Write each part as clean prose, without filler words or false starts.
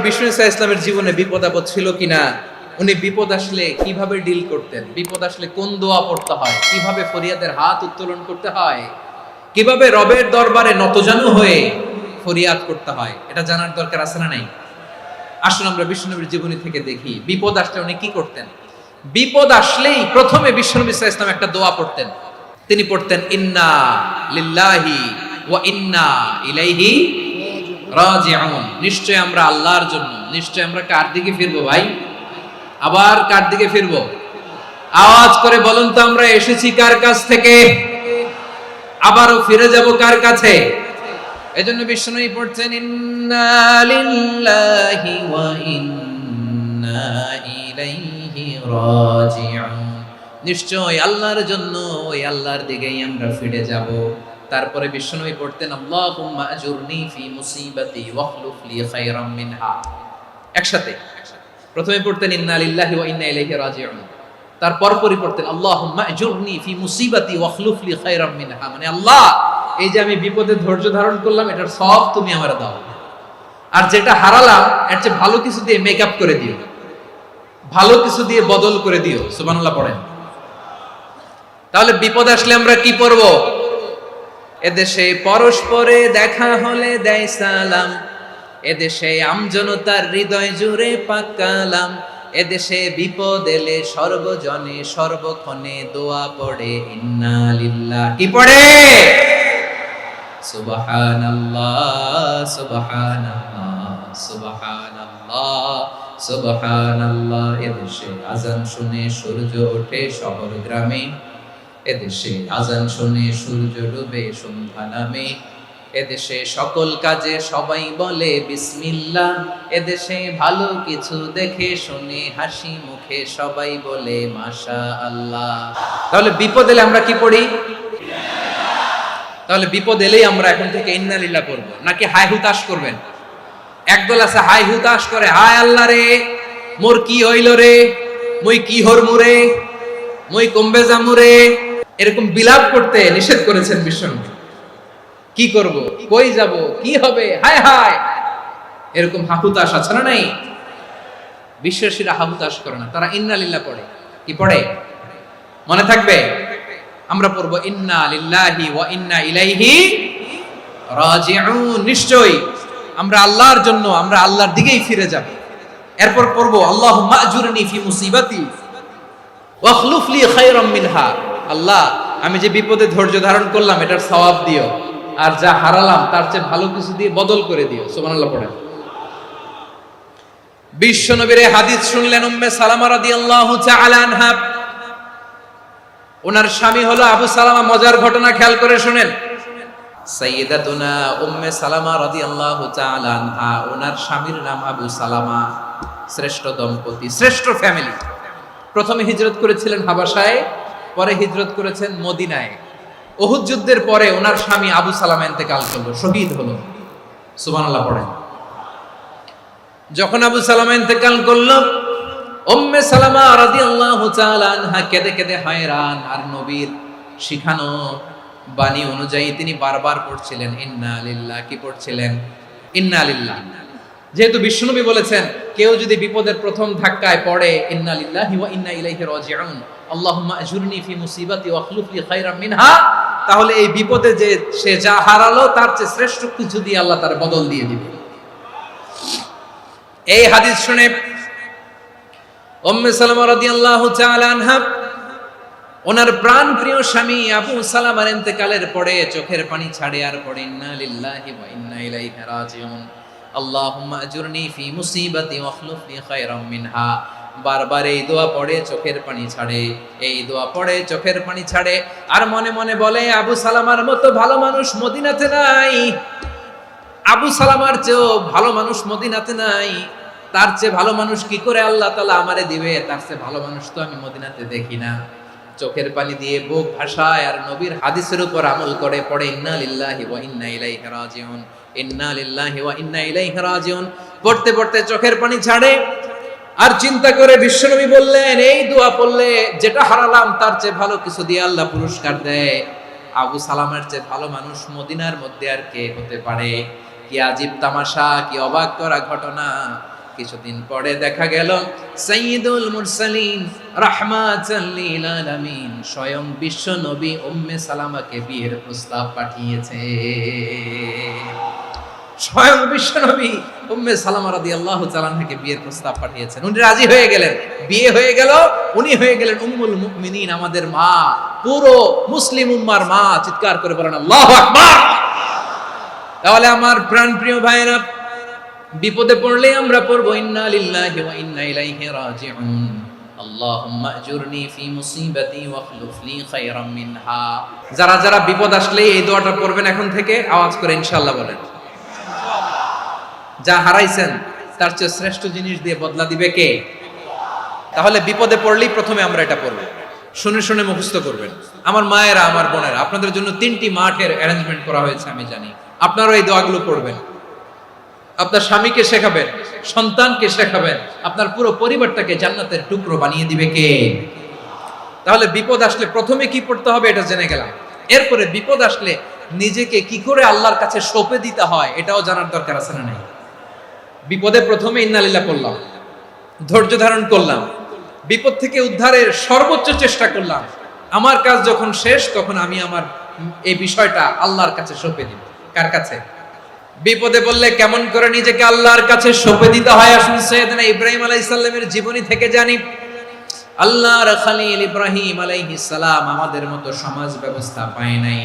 বিষ্ণু ইসা ইসলামের জীবনে বিপদ আপদ ছিল কিনা, উনি বিপদ আসলে কিভাবে ডিল করতেন, বিপদ আসলে কোন দোয়া পড়তে হয়, কিভাবে ফরিয়াদের হাত উত্তোলন করতে হয়, কিভাবে রবের দরবারে নতজানু হয়ে ফরিয়াদ করতে হয়, এটা জানার দরকার আছে না নাই? আসুন আমরা বিষ্ণুনবীর জীবনী থেকে দেখি বিপদ আসলে উনি কি করতেন। বিপদ আসলেই প্রথমে বিষ্ণু ইসা ইসলাম একটা দোয়া পড়তেন। তিনি পড়তেন ইন্না লিল্লাহি ওয়া ইন্না ইলাইহি রাজিউন। নিশ্চয় আমরা আল্লাহর জন্য, নিশ্চয় আমরা কার দিকে ফিরবো ভাই? আবার কার দিকে ফিরবো? আওয়াজ করে বলুন তো, আমরা এসেছি কার কাছ থেকে, আবারও ফিরে যাব কার কাছে? এজন্য বিষ্ণুই পড়ছেন ইন্না লিল্লাহি ওয়া ইন্না ইলাইহি রাজিউন। নিশ্চয় আল্লাহর জন্য, ওই আল্লাহর দিকেই আমরা ফিরে যাব। তারপরে বিষ্ণুই পড়তেন আল্লাহুম্মা আজুরনি ফি মুসিবাতি ওয়াখলুফ লি খায়রাম মিনহা। একসাথে প্রথমে পড়তেন ইন্না লিল্লাহি ওয়া ইন্না ইলাইহি রাজিউন, তারপর পড়তেন আল্লাহুম্মা আজুরনি ফি মুসিবাতি ওয়াখলুফ লি খায়রাম মিনহা, মানে আল্লাহ, এই যে আমি বিপদে ধৈর্য ধারণ করলাম, এটার সব তুমি আমারে দাও, আর যেটা হারালাম এর চেয়ে ভালো কিছু দিয়ে মেকআপ করে দিও, ভালো কিছু দিয়ে বদল করে দিও। সুবহানাল্লাহ পড়েন। তাহলে বিপদ আসলে আমরা কি পড়ব? এদেশে পরস্পরে দেখা হলে দেয় সালাম, এদেশে আমজনতার হৃদয় জুড়ে পাকালাম, এদেশে বিপদ এলে সর্বজনে সর্বক্ষণে দোয়া পড়ে ইন্না লিল্লাহ। কি পড়ে? সুবহানাল্লাহ সুবহানাল্লাহ সুবহানাল্লাহ সুবহানাল্লাহ। এদেশে আজান শুনে সূর্য ওঠে শহর গ্রামে, এদেশে আজান শুনে সূর্য ডুবে সন্ধ্যা নামে, এদেশে সকল কাজে সবাই বলে বিসমিল্লাহ, এদেশে ভালো কিছু দেখে শুনে হাসি মুখে সবাই বলে মাশাআল্লাহ। তাহলে বিপদ এলে আমরা কি পড়ি? তাহলে বিপদ এলেই আমরা এখন থেকে ইন্না লিল্লাহ পড়বো, নাকি হাই হুতাশ করবেন? একদল আছে হাই হুতাশ করে, হায় আল্লাহ রে মোর কি হইল রে, মুই কি হরমু রে, মুই কমবে জামু রে, এরকম বিলাপ করতে নিষেধ করেছেন বিষ্ণু। কি করব, কই যাব, কি হবে, হায় হায়, এরকম হাহুতাশ আছে না নাই? বিশ্বাসীরা হাহুতাশ করে না, তারা ইন্না লিল্লাহ পড়ে। কি পড়ে মনে থাকবে? আমরা পড়বো ইন্না লিল্লাহি ওয়া ইন্না ইলাইহি রাজিউন। নিশ্চয়ই আমরা আল্লাহর জন্য, আমরা আল্লাহর দিকেই ফিরে যাব। এরপর পড়বো আল্লাহুম্মা আজুরনি ফি মুসিবাতি ওয়াখলুফ লি খায়রাম মিনহা। আল্লাহ, আমি যে বিপদে ধৈর্য ধারণ করলাম এটার সওয়াব দিও, আর যা হারালাম তার চেয়ে ভালো কিছু দিয়ে বদল করে দিও। সুবহানাল্লাহ পড়েন। বিশ্বনবীর হাদিস শুনলেন উম্মে সালামা রাদিয়াল্লাহু তাআলা আনহা। ওনার স্বামী হলো আবু সালামা। মজার ঘটনা খেয়াল করে শুনেন। সাইয়্যিদাতুনা উম্মে সালামা রাদিয়াল্লাহু তাআলা আনহা, ওনার স্বামীর নাম আবু সালামা। শ্রেষ্ঠ দম্পতি, শ্রেষ্ঠ ফ্যামিলি। প্রথমে হিজরত করেছিলেন হাবাসায়, পরে হিজরত করেছেন মদিনায়। উহুদ যুদ্ধের পরে ওনার স্বামী আবু সালামা ইন্তেকাল করলো, শহীদ হলো। সুবহানাল্লাহ পড়েন। যখন আবু সালামা ইন্তেকাল করলো, উম্মে সালামা রাদিয়াল্লাহু তাআলা আনহা কেঁদে কেঁদে হায়রান। আর নবীর শিখানো বাণী অনুযায়ী তিনি বারবার পড়ছিলেন ইন্না লিল্লাহ। কি পড়ছিলেন? ইন্না লিল্লাহ। যেহেতু বিশ্বনবী বলেছেন কেউ যদি বিপদের প্রথম ধাক্কায় পড়ে ইন্না লিল্লাহি ওয়া ইন্না ইলাইহি রাজিউন, আল্লাহুম্মা আজুরনি ফি মুসিবাতি ওয়াখলুফ লি খায়রাম মিনহা, তাহলে এই বিপদে যে সে যা হারালো তার চেয়ে শ্রেষ্ঠ কিছু দিয়ে আল্লাহ তার বদল দিয়ে দিবে। এই হাদিস শুনে উম্মে সালামা রাদিয়াল্লাহু তাআলা আনহা, ওনার প্রাণ প্রিয় স্বামী আবু সালামার ইন্তেকালের পরে চোখের পানি ছাড়ে আর পড়ে ইন্না লিল্লাহি ওয়া ইন্না ইলাইহি রাজিউন, আল্লাহুম্মা আজুরনি ফি মুসিবাতি ওয়াখলুফ লি খায়রাম মিনহা। বারবার এই দোয়া পড়ে চোখের পানি ছাড়ে, এই দোয়া পড়ে চোখের পানি ছাড়ে, আর মনে মনে বলে আবু সালামার মতো ভালো মানুষ মদিনাতে নাই, আবু সালামার চেয়েও ভালো মানুষ মদিনাতে নাই, তার চেয়ে ভালো মানুষ কি করে আল্লাহ তাআলা আমারে দিবে, তার চেয়ে ভালো মানুষ তো আমি মদিনাতে দেখি না। চোখের পানি দিয়ে বুক ভাসায় আর নবীর হাদিসের উপর আমল করে পড়ে ইন্না লিল্লাহি ওয়া ইন্না ইলাইহি রাজিউন, ইন্না লিল্লাহি ওয়া ইন্না ইলাইহি রাজিউন। পড়তে পড়তে চোখের পানি ছাড়ে আর চিন্তা করে বিশ্বনবী বললেন এই দোয়া পড়লে যেটা হারালাম তার চেয়ে ভালো কিছু দিয়ে আল্লাহ পুরস্কার দেয়। আবু সালামার চেয়ে ভালো মানুষ মদিনার মধ্যে আর কে হতে পারে? কি আজীব তামাশা, কি অবাক করা ঘটনা। কিছুদিন পরে দেখা গেল সাইয়্যিদুল মুরসালিন রাহমাতাল লিল আলামিন স্বয়ং বিশ্ব নবী উম্মে সালামাকে বিয়ের প্রস্তাব পাঠিয়েছে। স্বয়ং বিশ্ব নবী উম্মে সালামা রাদিয়াল্লাহু তাআলা আনহাকে বিয়ের প্রস্তাব পাঠিয়েছেন। উনি রাজি হয়ে গেলেন, বিয়ে হয়ে গেল, উনি হয়ে গেলেন উম্মুল মুমিনিন, আমাদের মা, পুরো মুসলিম উম্মার মা। চিৎকার করে বলেন আল্লাহু আকবার। তাহলে আমার প্রাণপ্রিয় ভাইরা, বিপদে পড়লে আমরা পড়বো ইন্না লিল্লাহি ওয়া ইন্না ইলাইহি রাজিউন, আল্লাহুম্মা আজুরনি ফি মুসিবাতি ওয়াখলুফ লি খায়রাম মিনহা। যারা যারা বিপদ আসলে এই দোয়াটা পড়বেন এখন থেকে, আওয়াজ করে ইনশাআল্লাহ বলেন। যা হারাইছেন তার চেয়ে শ্রেষ্ঠ জিনিস দিয়ে বদলা দিবে কে? তাহলে বিপদে পড়লেই প্রথমে আমরা এটা পড়ব, শুনে শুনে মুখস্থ করবেন। আমার মায়েরা, আমার বোনেরা, আপনাদের জন্য 3টি মাঠের অ্যারেঞ্জমেন্ট করা হয়েছে, আমি জানি। আপনারাও এই দোয়াগুলো পড়বেন, আপনার স্বামীকে শেখাবেন, সন্তানকে শেখাবেন, আপনার পুরো পরিবারটাকে জান্নাতের টুকরো বানিয়ে দিবে কে? তাহলে বিপদ আসলে প্রথমে কি পড়তে হবে এটা জেনে গেলাম। এরপরে বিপদ আসলে নিজেকে কি করে আল্লাহর কাছে সঁপে দিতে হয় এটাও জানার দরকার আছে না নাই? বিপদে প্রথমে ইন্নালিল্লাহ পড়লাম, ধৈর্য ধারণ করলাম, বিপদ থেকে উদ্ধারের সর্বোচ্চ চেষ্টা করলাম। আমার কাজ যখন শেষ, তখন আমি আমার এই বিষয়টা আল্লাহর কাছে সঁপে দিব। কার কাছে? বিপদে বললে কেমন করে নিজেকে আল্লাহর কাছে সঁপে দিতে হয়, আসুন সাইয়েদনা ইব্রাহিম আলাইহিস সালামের জীবনী থেকে জানি। আল্লাহর খলিল ইব্রাহিম আলাইহিস সালাম আমাদের মতো সমাজ ব্যবস্থা পায় নাই।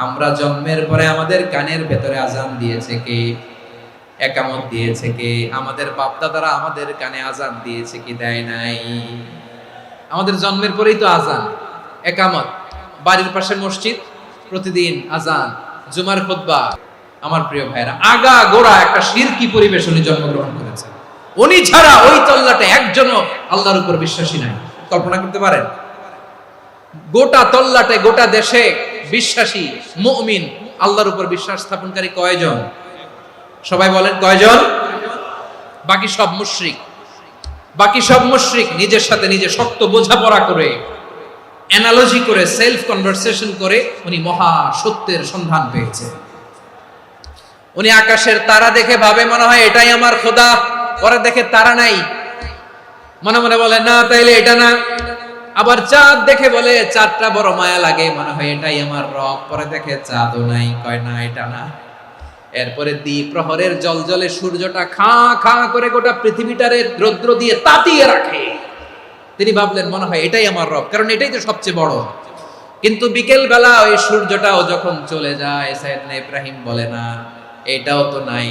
আমরা জন্মের পরে আমাদের কানের ভেতরে আজান দিয়েছে কে? একামত দিয়েছে কে? আমাদের বাপদাদারা আমাদের কানে আজান দিয়েছে কি? দেয় নাই। আমাদের জন্মের পরেই তো আজান, একামত, বাড়ির পাশে মসজিদ, প্রতিদিন আজান, জুমার খুতবা। আমার প্রিয় ভাইরা, আগা গোড়া একটা শিরকি পরিবেশ উনি জন্মগ্রহণ করেছেন। উনি ছাড়া ওই তল্লাটে একজনও আল্লাহর উপর বিশ্বাসী নাই। কল্পনা করতে পারেন? গোটা তল্লাটে, গোটা দেশে বিশ্বাসী মুমিন, আল্লাহর উপর বিশ্বাস স্থাপনকারী কয়জন? সবাই বলেন কয়জন? বাকি সব মুশরিক। বাকি সব মুশরিক নিজের সাথে নিজে শক্ত বোঝাপড়া করে, অ্যানালজি করে, সেলফ কনভারসেশন করে উনি মহা সত্যের সন্ধান পেয়েছে। উনি আকাশের তারা দেখে ভাবে মনে হয় এটাই আমার খোদা, পরে দেখে তারা নাই, মনে মনে বলে না তাইলে এটা না। আবার চাঁদ দেখে বলে চাঁদটা বড় মায়া লাগে, মনে হয় এটাই আমার রব, পরে দেখে চাঁদও নাই, কয় না এটা না। এরপরে দ্বীপ প্রহরের জলজলে সূর্যটা খাঁ খাঁ করে গোটা পৃথিবীটারে রৌদ্র দিয়ে তাতিয়ে রাখে। তিনি ভাবলেন মনে হয় এটাই আমার রব, কারণ এটাই তো সবচেয়ে বড়। কিন্তু বিকেল বেলা ওই সূর্যটাও যখন চলে যায়, সাইয়েদনা ইব্রাহিম বলে না এটাও তো নাই,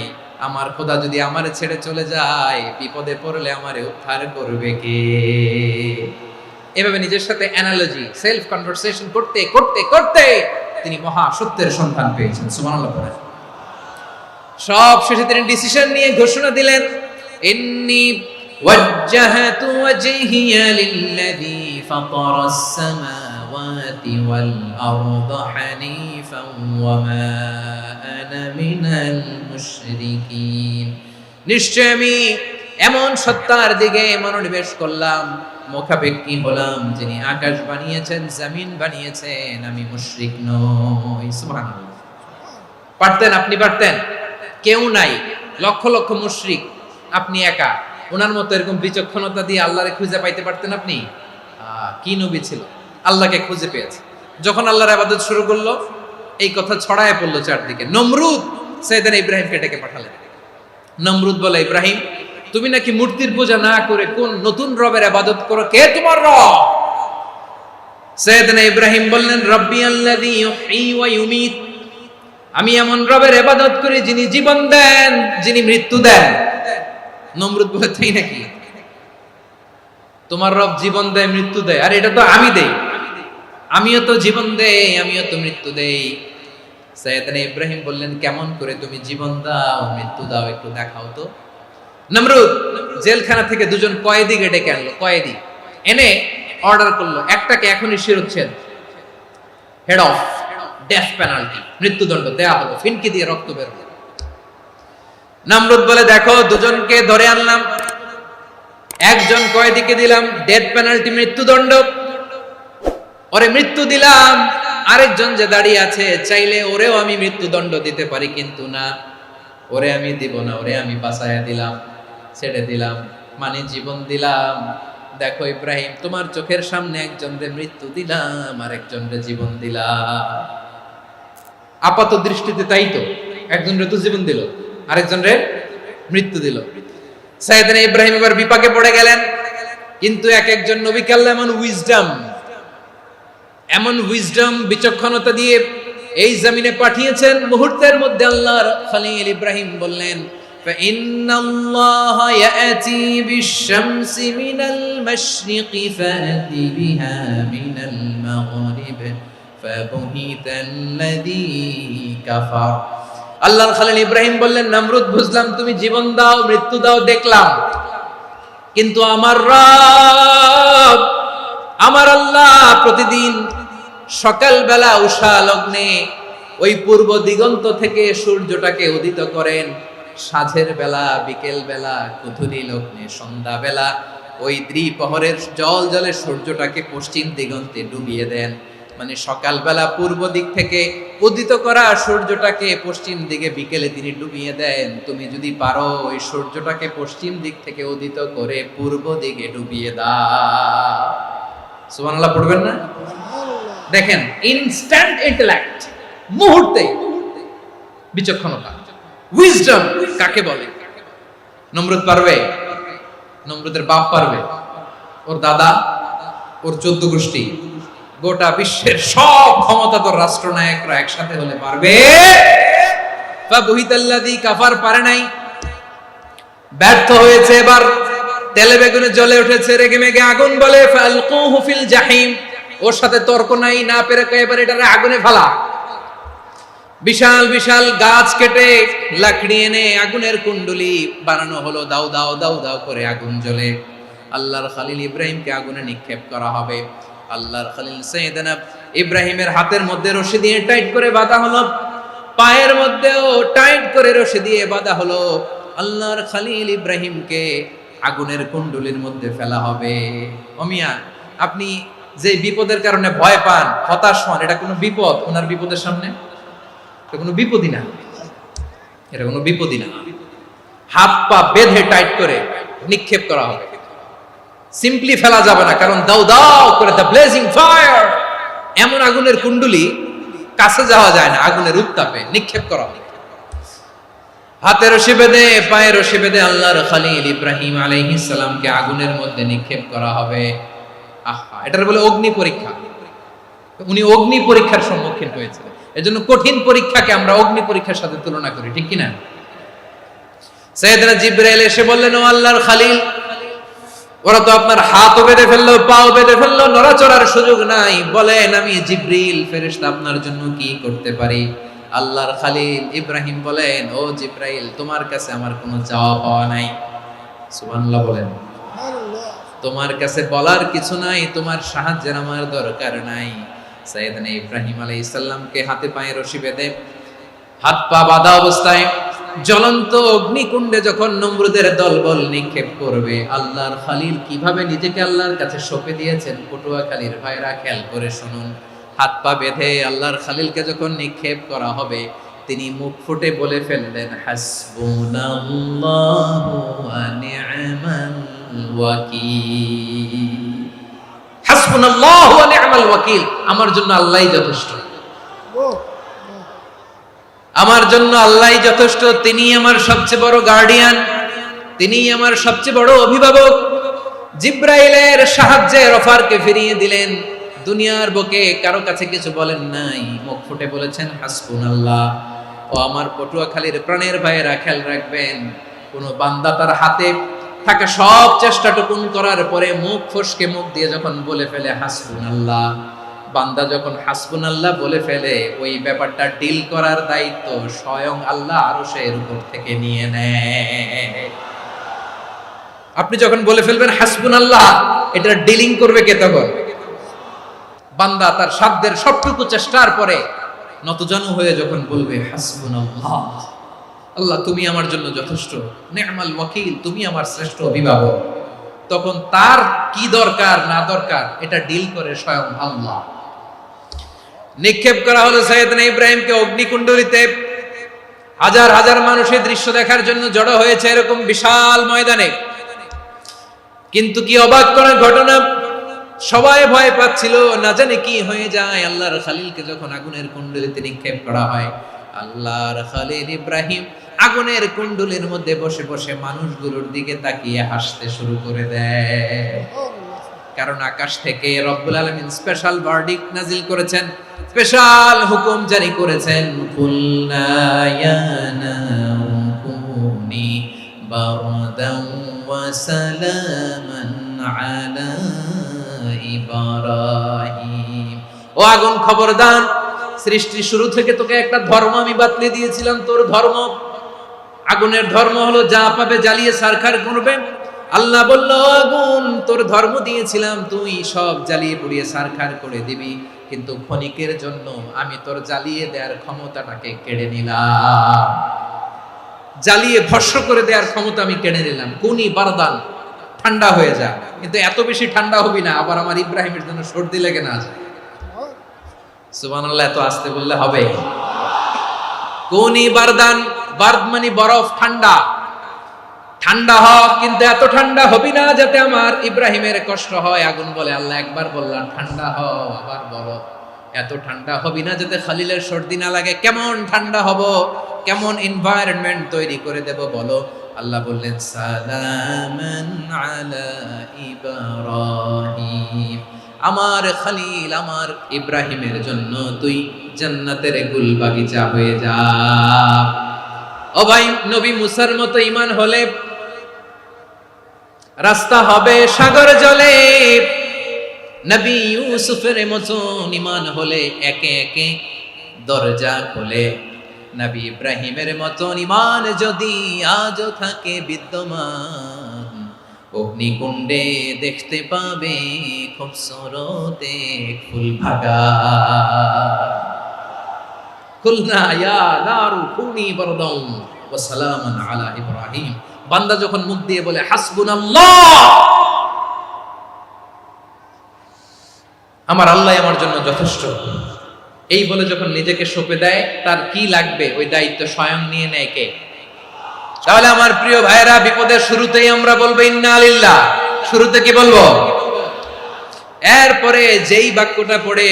আমার খোদা যদি আমারে ছেড়ে চলে যায়, বিপদে পড়লে আমারে উদ্ধার করবে কে? এভাবে নিজের সাথে অ্যানালজি, সেলফ কনভারসেশন করতে করতে করতে তিনি মহা সত্যের সন্ধান পেয়েছেন। সুবহানাল্লাহ। সব শেষে তিনি ডিসিশন নিয়ে ঘোষণা দিলেন, ইন্নী ওয়াজ্জাহাতু ওয়াজহিয়া লিল্লাযী ফাতারাস সামাওয়াতি ওয়াল আরদা হানিফান ওয়া মা আনা মিনাল মুশরিকিন। নিশ্চয় আমি এমন সত্তার দিকে মনোনিবেশ করলাম, মুখাপেক্ষী হলাম, যিনি আকাশ বানিয়েছেন, জমিন বানিয়েছেন, আমি মুশরিক নই। সুবহানাল্লাহ। পারতেন? আপনি পারতেন? কেউ নাই, লক্ষ লক্ষ মুশরিক, আপনি একা। ওনার মতো এরকম বিচক্ষণতা দিয়ে আল্লাহরে খুঁজে পাইতে পারতেন আপনি? কি নবী ছিল, আল্লাহকে খুঁজে পেয়েছে। যখন আল্লাহর ইবাদত শুরু করলো, এই কথা ছড়ায় পড়লো চারদিকে। নমরুদ সাইয়েদনা ইব্রাহিমকে ডেকে পাঠালেন। নমরুদ বলে, ইব্রাহিম তুমি নাকি মূর্তির পূজা না করে কোন নতুন রবের ইবাদত করো, কে তোমার রব? সাইয়েদনা ইব্রাহিম বললেন, রব্বি আল্লাযী ইউহয়ী ওয়া ইউমীত, আমি এমন রবের ইবাদত করি যিনি জীবন দেন, যিনি মৃত্যু দেন। নমরুদ বলে, তাই নাকি? তোমার রব জীবন দেয়, মৃত্যু দেয়, আর এটা তো আমি দেই। আমিও তো জীবন দেই, আমিও তো মৃত্যু দেই। সাইয়েদনা ইব্রাহিম বললেন, কেমন করে তুমি জীবন দাও, মৃত্যু দাও, একটু দেখাও তো। নমরুদ জেলখানা থেকে দুজন কয়েদিকে ডেকে আনলো। কয়েদি এনে অর্ডার করলো, একটাকে এখনই শিরোচ্ছেদ, হেড অফ, ডেথ পেনাল্টি, মৃত্যুদণ্ড দেয়া হলো, ফিনকি দিয়ে রক্ত বের হলো। নমরুদ বলে, দেখো দুজনকে ধরে আনলাম, একজন কয়েদিকে দিলাম ডেথ পেনাল্টি, মৃত্যুদণ্ড, ওরে মৃত্যু দিলাম। আরেকজন যে দাঁড়িয়ে আছে, চাইলে ওরেও আমি মৃত্যুদণ্ড দিতে পারি, কিন্তু না, ওরে আমি দিব না, ওরে আমি বাঁচাইয়া দিলাম, ছেড়ে দিলাম, মানে জীবন দিলাম। দেখো ইব্রাহিম, তোমার চোখের সামনে একজনের মৃত্যু দিলাম আর একজনের জীবন দিলাম। আপাত দৃষ্টিতে তাই তো, একজনের তো জীবন দিল, আরেকজনের মৃত্যু দিল। সাইয়েদনা ইব্রাহিম এবার বিপাকে পড়ে গেলেন। কিন্তু এক একজন নবীকে আল্লাহ এমন উইজডম বিচক্ষণতা দিয়ে এই জমিনে পাঠিয়েছেন, মুহূর্তের মধ্যে আল্লাহর খলিল ইব্রাহিম বললেন, فإن الله يأتي بالشمس من المشرق فأت بها من المغرب فبهت الذي كفر। আল্লাহর খলিল ইব্রাহিম বললেন, নমরুদ বুঝলাম তুমি জীবন দাও, মৃত্যু দাও, দেখলাম, কিন্তু আমার রব, আমার আল্লাহ প্রতিদিন সকালবেলা উষা লগ্নে ওই পূর্ব দিগন্ত থেকে সূর্যটাকে উদিত করেন, সাঁঝের বেলা, বিকেল বেলা, কুথুরি লগ্নে, সন্ধ্যা বেলা ওই দ্বিপ্রহরের জলে সূর্যটাকে পশ্চিম দিগন্তে ডুবিয়ে দেন। মানে সকালবেলা পূর্ব দিক থেকে উদিত করা সূর্যটাকে পশ্চিম দিকে বিকেলে তিনি ডুবিয়ে দেন। তুমি যদি পারো ওই সূর্যটাকে পশ্চিম দিক থেকে উদিত করে পূর্ব দিকে ডুবিয়ে দাও। সুবহানাল্লাহ পড়বেন না? দেখেন, ইনস্ট্যান্ট ইন্টেলেক্ট, মুহূর্তে বিচক্ষণতা, উইজডম কাকে বলে? নমরুদ পারবে? নমরুদের বাপ পারবে? ওর দাদা, ওর 14 গোষ্ঠী, গোটা বিশ্বের সব ক্ষমতাধর রাষ্ট্রনায়করা একসাথে হলে পারবে? ফাবুহিতাল্লাযী কাফার পারে নাই, ব্যর্থ হয়েছে। এবার তেলে বেগুনে জ্বলে উঠেছে, রেগে মেগে আগুন বলে ফালকুহু ফিল জাহিম। ওর সাথে তর্ক নাই, না পেরে এবার এটারে আগুনে ফেলা। বিশাল বিশাল গাছ কেটে লাকড়ি এনে আগুনের কুণ্ডলি বানানো হলো, দাও দাও দাও দাও করে আগুন জ্বলে। আল্লাহর খলিল ইব্রাহিমকে আগুনে নিক্ষেপ করা হবে। আল্লাহর খলিল সাইয়েদনা ইব্রাহিমের হাতের মধ্যে রশি দিয়ে টাইট করে বাঁধা হলো, পায়ের মধ্যেও টাইট করে রশি দিয়ে বাঁধা হলো। আল্লাহর খলিল ইব্রাহিমকে আগুনের কুণ্ডলির মধ্যে ফেলা হবে। অমিয়া, আপনি যে বিপদের কারণে ভয় পান, হতাশ হন, এটা কোনো বিপদ? ওনার বিপদের সামনে এটা কোনো বিপদই না, এটা কোনো বিপদই না। হাত পা বেঁধে টাইট করে নিক্ষেপ করা হবে, সিম্পলি ফেলা যাবে না, কারণ দাও দাও করে দ্য ব্লেজিং ফায়ার, এমন আগুনের কুণ্ডলি, কাছে যাওয়া যায় না, আগুনের উত্তাপে নিক্ষেপ করা হবে। হাতে রশি বেঁধে, পায়ে রশি বেঁধে আল্লাহর খলিল ইব্রাহিম আলাইহিস সালামকে আগুনের মধ্যে নিক্ষেপ করা হবে। আহা, এটার বলে অগ্নি পরীক্ষা। উনি অগ্নি পরীক্ষার সম্মুখীন হয়েছিলেন। এজন্য কঠিন পরীক্ষাকে আমরা অগ্নি পরীক্ষার সাথে তুলনা করি, ঠিক কিনা? সাইয়েদনা জিবরাইল এসে বললেন, ও আল্লাহর খলিল, ওরা তো আপনার হাতও বেঁধে ফেললো, পাও বেঁধে ফেললো, নড়াচড়ার সুযোগ নাই, বলেন আমি জিবরিল ফেরেশতা আপনার জন্য কি করতে পারি? আল্লাহর খলিল ইব্রাহিম বলেন, ও জিবরাইল, তোমার কাছে আমার কোনো চাওয়া পাওয়া নাই। সুবহানাল্লাহ বলেন। তোমার কাছে বলার কিছু নাই, তোমার সাহায্যের আমার দরকার নাই। সাইয়েদনা ইব্রাহিম আলাইহিস সালামকে হাতে পায়ে রশি বেঁধে, হাত পা বাঁধা অবস্থায় জ্বলন্ত অগ্নিকুণ্ডে যখন নমরুদের দলবল নিক্ষেপ করবে, আল্লাহর খলিল কিভাবে নিজেকে আল্লাহর কাছে সঁপে দিয়েছেন, পটুয়াখালীর ভাইরা খেয়াল করে শুনুন। হাত পা বেঁধে আল্লাহর খলিলকে যখন নিক্ষেপ করা হবে, তিনি মুখ ফুটে বলে ফেললেন, হাসবুনাল্লাহু ওয়া নি'মাল ওয়াকিল। হাসবুনাল্লাহু ওয়া নি'মাল ওয়াকিল, আমার জন্য আল্লাহই যথেষ্ট, আমার জন্য আল্লাহই যথেষ্ট। তিনি আমার সবচেয়ে বড় গার্ডিয়ান, তিনি আমার সবচেয়ে বড় অভিভাবক। জিব্রাইলের সাহায্যে অফারকে ফিরিয়ে দিলেন। দুনিয়ার বুকে কারো কাছে কিছু বলেন নাই, মুখ ফুটে বলেছেন হাসবুনাল্লাহ। ও আমার পটুয়াখালীর প্রাণের ভাইয়েরা, খেয়াল রাখবেন, কোন বান্দা তার হাতে থাকা সব চেষ্টাটুকুন করার পরে মুখ ফসকে মুখ দিয়ে যখন বলে ফেলে হাসবুনাল্লাহ, বান্দা যখন হাসবুনাল্লাহ বলে ফেলে, ওই ব্যাপারটা ডিল করার দায়িত্ব স্বয়ং আল্লাহ আরশের উপর থেকে নিয়ে নেয়। আপনি যখন বলে ফেলবেন হাসবুনাল্লাহ, এটা ডিলিং করবে কে তখন? বান্দা তার সাধ্যের সবটুকু চেষ্টার পরে নতজানু হয়ে যখন বলবে হাসবুনাল্লাহ, আল্লাহ তুমি আমার জন্য যথেষ্ট, নি'মাল ওয়াকিল, তুমি আমার শ্রেষ্ঠ অভিভাবক, তখন তার কি দরকার না দরকার এটা ডিল করে স্বয়ং আল্লাহ। নিক্ষেপ করা হলো সাইয়েদনা ইব্রাহিমকে অগ্নিকুণ্ডলিতে। হাজার হাজার মানুষের দৃশ্য দেখার জন্য জড়ো হয়েছে এরকম বিশাল ময়দানে। কিন্তু কি অবাক করার ঘটনা, সবাই ভয় পাচ্ছিল না জানে কি হয়ে যায়। আল্লাহর খলিলকে যখন আগুনের কুণ্ডলিতে নিক্ষেপ করা হয়, আল্লাহর খলিল ইব্রাহিম আগুনের কুণ্ডলের মধ্যে বসে বসে মানুষগুলোর দিকে তাকিয়ে হাসতে শুরু করে দেয়। কারণ আকাশ থেকে রব্বুল আলামিন স্পেশাল ভার্ডিক্ট নাজিল করেছেন, স্পেশাল হুকুম জারি করেছেন, কুলনা ইয়া নারু কুনি বারদান ওয়া সালামান আলা ইব্রাহিম। ও আগুন খবরদার, সৃষ্টির শুরু থেকে তোকে একটা ধর্ম আমি বাতলে দিয়েছিলাম, তোর ধর্ম আগুনের ধর্ম হলো যা পাবে জ্বালিয়ে ছারখার করবে। আল্লাহ বলল, আগুন তোর ধর্ম দিয়েছিলাম, তুই সব জ্বালিয়ে পুড়িয়ে ছারখার করে দিবি, কিন্তু ক্ষণিকের জন্য আমি তোর জ্বালিয়ে দেওয়ার ক্ষমতাটাকে কেড়ে নিলাম, জ্বালিয়ে ভস্ম করে দেওয়ার ক্ষমতা আমি কেড়ে নিলাম। কুনি বারদান, ঠান্ডা হয়ে যা, কিন্তু এত বেশি ঠান্ডা হবি না আবার আমার ইব্রাহিমের জন্য সর্দি লেগে না যায়। সুবহানাল্লাহ, এত আস্তে বললে হবে? কুনি বারদান, বারদ মানে বরফ, ঠান্ডা, ঠান্ডা হ, কিন্তু এত ঠান্ডা হবি না যাতে আমার ইব্রাহিমের কষ্ট হয়। আগুন বলে, আল্লাহ একবার বললাম ঠান্ডা হ, আবার বলো এত ঠান্ডা হবি না যাতে খলিলের সর্দি না লাগে। কেমন ঠান্ডা হব, কেমন এনভায়রনমেন্ট তৈরি করে দেব বলো? আল্লাহ বললেন, সালামান আলা ইব্রাহিম, আমার খলিল আমার ইব্রাহিমের জন্য তুই জান্নাতের গুল বাগিচা হয়ে যা। ও ভাই, নবী মুসার মতো ঈমান হলে রাস্তা হবে সাগর জলে, নবী ইউসুফের মতো ঈমান হলে একে একে দরজা খোলে। নবী ইব্রাহিমের মতো ঈমান যদি আজও থাকে বিদ্যমান, অগ্নিকুণ্ডে দেখতে পাবে খুবসুরত এক ফুল ভাগা। কুলনা ইয়া নারু কুনি বারদান ওয়া সালামান আলা ইব্রাহিম। বান্দা যখন মুখ দিয়ে বলে হাসবুনাল্লাহ, আমার আল্লাহ আমার জন্য যথেষ্ট, এই বলে যখন নিজেকে সঁপে দেয়, তার কি লাগবে ওই দায়িত্ব স্বয়ং নিয়ে নেয় কে? তাহলে আমার প্রিয় ভাইরা, বিপদের শুরুতেই আমরা বলবো ইন্না লিল্লাহ। শুরুতে কি বলবো? এরপরে যেই বাক্যটা পড়ে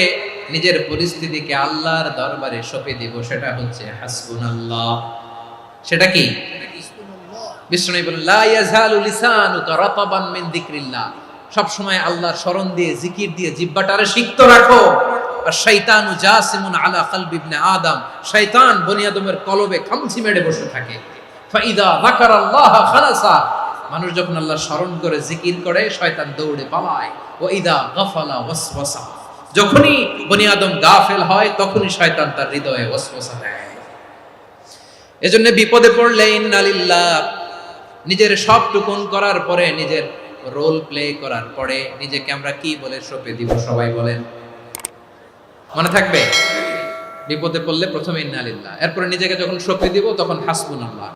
নিজের পরিস্থিতিকে আল্লাহর দরবারে সঁপে দিব, সেটা হচ্ছে হাসবুনাল্লাহ। সেটা কি? বিষ্ণু বলেন, লা ইয়াজালু লিসানুকা রাতাবান মিন যিকরিল্লাহ, সব সময় আল্লাহর স্মরণ দিয়ে, জিকির দিয়ে জিহ্বাটারে সিক্ত রাখো। আর শয়তানু জাসিমুন আলা কলবি ইবনে আদম, শয়তান বনি আদমের কলবে খামচি মেরে বসে থাকে। ফাইদা যাকারাল্লাহ খালাসা, মানুষ যখন আল্লাহর স্মরণ করে জিকির করে, শয়তান দৌড়ে পালায়। ওয়া ইদা গাফালা ওয়াসওয়াসা, যখনই বনি আদম গাফেল হয় তখনই শয়তান তার হৃদয়ে ওয়াসওয়াসা দেয়। এজন্য বিপদে পড়লে ইন্না লিল্লাহ, নিজের সবটুকুন করার পরে, নিজের রোল প্লে করার পরে নিজেকে আমরা কি বলে সঁপে দিব? সবাই বলেন, মনে থাকবে? বিপদে পড়লে প্রথমে ইন্না লিল্লাহ, এরপরে নিজেকে যখন সঁপে দিব তখন হাসবুনাল্লাহ।